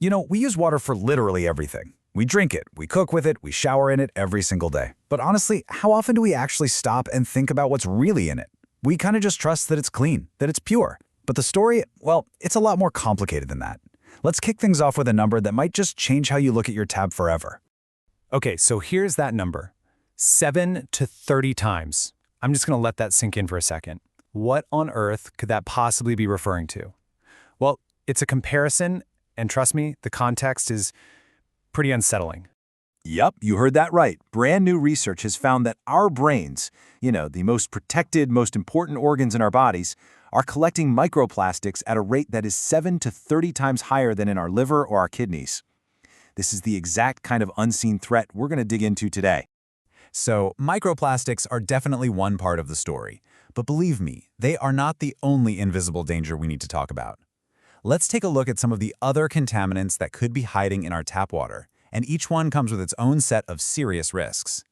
We use water for literally everything. We drink it, we cook with it, we shower in it every single day. But honestly, how often do we actually stop and think about what's really in it? We kind of just trust that it's clean, that it's pure. But the story, well, it's a lot more complicated than that. Let's kick things off with a number that might just change how you look at your tap forever. Okay, so here's that number. 7 to 30 times. I'm just going to let that sink in for a second. What on earth could that possibly be referring to? Well, it's a comparison, and trust me, the context is pretty unsettling. Yup, you heard that right. Brand new research has found that our brains, the most protected, most important organs in our bodies, are collecting microplastics at a rate that is 7 to 30 times higher than in our liver or our kidneys. This is the exact kind of unseen threat we're going to dig into today. So, microplastics are definitely one part of the story. But believe me, they are not the only invisible danger we need to talk about. Let's take a look at some of the other contaminants that could be hiding in our tap water, and each one comes with its own set of serious risks.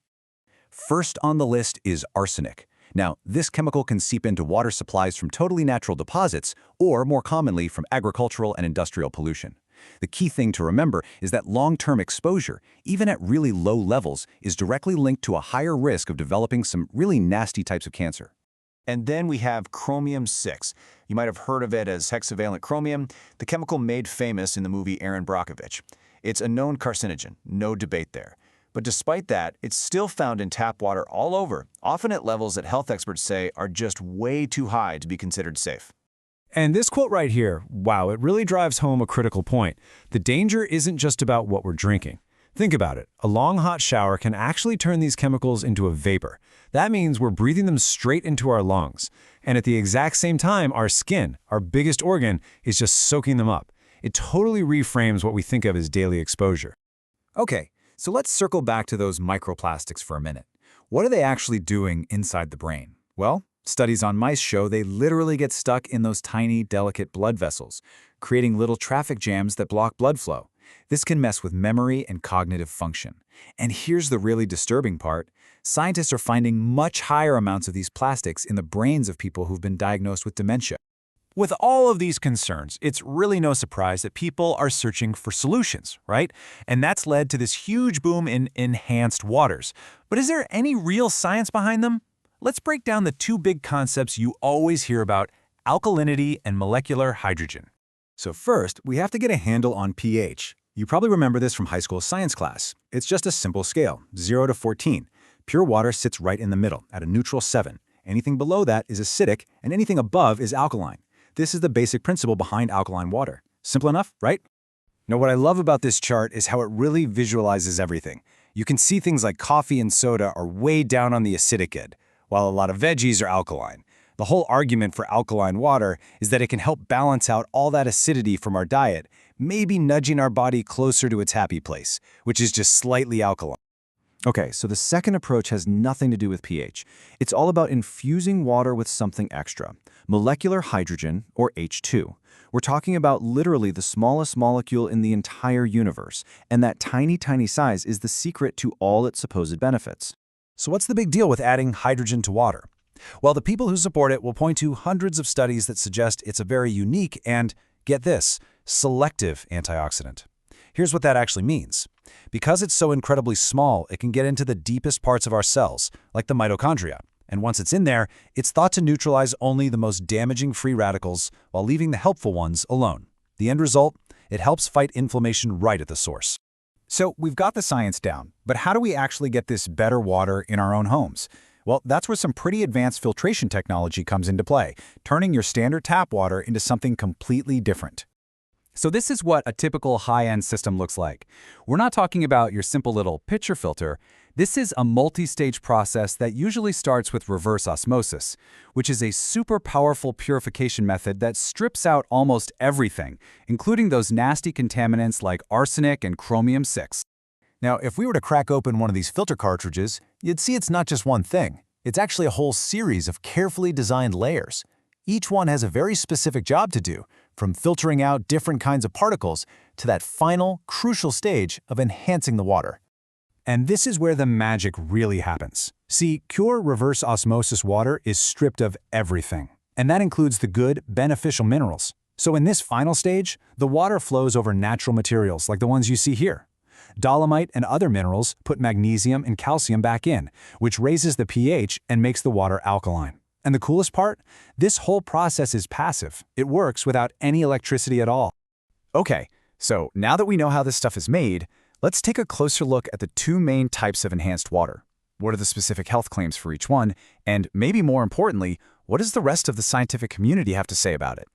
First on the list is arsenic. Now, this chemical can seep into water supplies from totally natural deposits, or more commonly from agricultural and industrial pollution. The key thing to remember is that long-term exposure, even at really low levels, is directly linked to a higher risk of developing some really nasty types of cancer. And then we have chromium-6. You might have heard of it as hexavalent chromium, the chemical made famous in the movie Aaron Brockovich. It's a known carcinogen, no debate there. But despite that, it's still found in tap water all over, often at levels that health experts say are just way too high to be considered safe. And this quote right here, wow, it really drives home a critical point. The danger isn't just about what we're drinking. Think about it. A long hot shower can actually turn these chemicals into a vapor. That means we're breathing them straight into our lungs. And at the exact same time, our skin, our biggest organ, is just soaking them up. It totally reframes what we think of as daily exposure. Okay, so let's circle back to those microplastics for a minute. What are they actually doing inside the brain? Well, studies on mice show they literally get stuck in those tiny, delicate blood vessels, creating little traffic jams that block blood flow. This can mess with memory and cognitive function. And here's the really disturbing part. Scientists are finding much higher amounts of these plastics in the brains of people who've been diagnosed with dementia. With all of these concerns, it's really no surprise that people are searching for solutions, right? And that's led to this huge boom in enhanced waters. But is there any real science behind them? Let's break down the two big concepts you always hear about, alkalinity and molecular hydrogen. So first, we have to get a handle on pH. You probably remember this from high school science class. It's just a simple scale, 0 to 14. Pure water sits right in the middle, at a neutral 7. Anything below that is acidic, and anything above is alkaline. This is the basic principle behind alkaline water. Simple enough, right? Now, what I love about this chart is how it really visualizes everything. You can see things like coffee and soda are way down on the acidic end, while a lot of veggies are alkaline. The whole argument for alkaline water is that it can help balance out all that acidity from our diet, maybe nudging our body closer to its happy place, which is just slightly alkaline. Okay, so the second approach has nothing to do with pH. It's all about infusing water with something extra, molecular hydrogen, or H2. We're talking about literally the smallest molecule in the entire universe, and that tiny, tiny size is the secret to all its supposed benefits. So what's the big deal with adding hydrogen to water? Well, the people who support it will point to hundreds of studies that suggest it's a very unique and, get this, selective antioxidant. Here's what that actually means. Because it's so incredibly small, it can get into the deepest parts of our cells, like the mitochondria. And once it's in there, it's thought to neutralize only the most damaging free radicals while leaving the helpful ones alone. The end result? It helps fight inflammation right at the source. So we've got the science down, but how do we actually get this better water in our own homes? Well, that's where some pretty advanced filtration technology comes into play, turning your standard tap water into something completely different. So this is what a typical high-end system looks like. We're not talking about your simple little pitcher filter. This is a multi-stage process that usually starts with reverse osmosis, which is a super powerful purification method that strips out almost everything, including those nasty contaminants like arsenic and chromium-6. Now, if we were to crack open one of these filter cartridges, you'd see it's not just one thing. It's actually a whole series of carefully designed layers. Each one has a very specific job to do, from filtering out different kinds of particles to that final, crucial stage of enhancing the water. And this is where the magic really happens. See, pure reverse osmosis water is stripped of everything. And that includes the good, beneficial minerals. So in this final stage, the water flows over natural materials like the ones you see here. Dolomite and other minerals put magnesium and calcium back in, which raises the pH and makes the water alkaline. And the coolest part? This whole process is passive. It works without any electricity at all. Okay, so now that we know how this stuff is made, let's take a closer look at the two main types of enhanced water. What are the specific health claims for each one? And maybe more importantly, what does the rest of the scientific community have to say about it?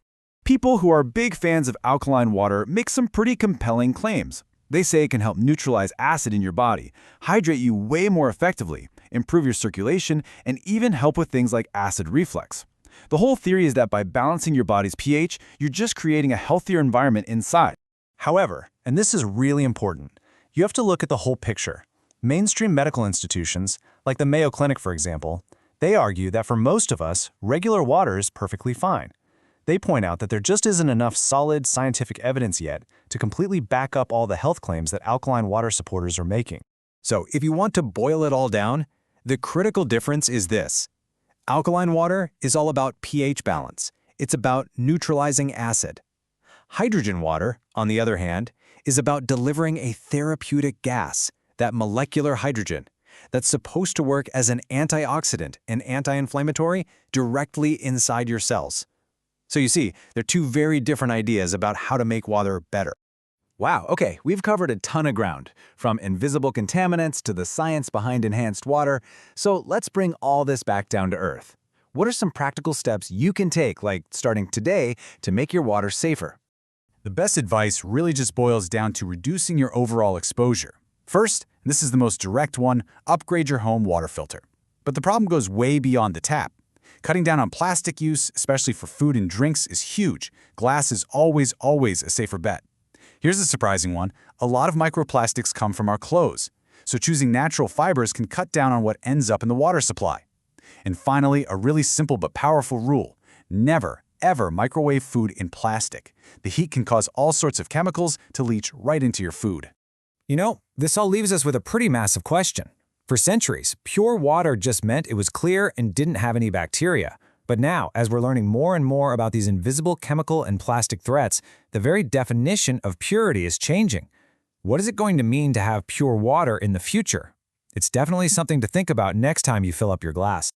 People who are big fans of alkaline water make some pretty compelling claims. They say it can help neutralize acid in your body, hydrate you way more effectively, improve your circulation, and even help with things like acid reflux. The whole theory is that by balancing your body's pH, you're just creating a healthier environment inside. However, and this is really important, you have to look at the whole picture. Mainstream medical institutions, like the Mayo Clinic for example, they argue that for most of us, regular water is perfectly fine. They point out that there just isn't enough solid scientific evidence yet to completely back up all the health claims that alkaline water supporters are making. So if you want to boil it all down, the critical difference is this. Alkaline water is all about pH balance. It's about neutralizing acid. Hydrogen water, on the other hand, is about delivering a therapeutic gas, that molecular hydrogen, that's supposed to work as an antioxidant and anti-inflammatory directly inside your cells. So you see, they're two very different ideas about how to make water better. Wow, okay, we've covered a ton of ground, from invisible contaminants to the science behind enhanced water, so let's bring all this back down to earth. What are some practical steps you can take, like starting today, to make your water safer? The best advice really just boils down to reducing your overall exposure. First, and this is the most direct one, upgrade your home water filter. But the problem goes way beyond the tap. Cutting down on plastic use, especially for food and drinks, is huge. Glass is always a safer bet. Here's a surprising one. A lot of microplastics come from our clothes. So choosing natural fibers can cut down on what ends up in the water supply. And finally, a really simple but powerful rule. Never, ever microwave food in plastic. The heat can cause all sorts of chemicals to leach right into your food. You know, this all leaves us with a pretty massive question. For centuries, pure water just meant it was clear and didn't have any bacteria. But now, as we're learning more and more about these invisible chemical and plastic threats, the very definition of purity is changing. What is it going to mean to have pure water in the future? It's definitely something to think about next time you fill up your glass.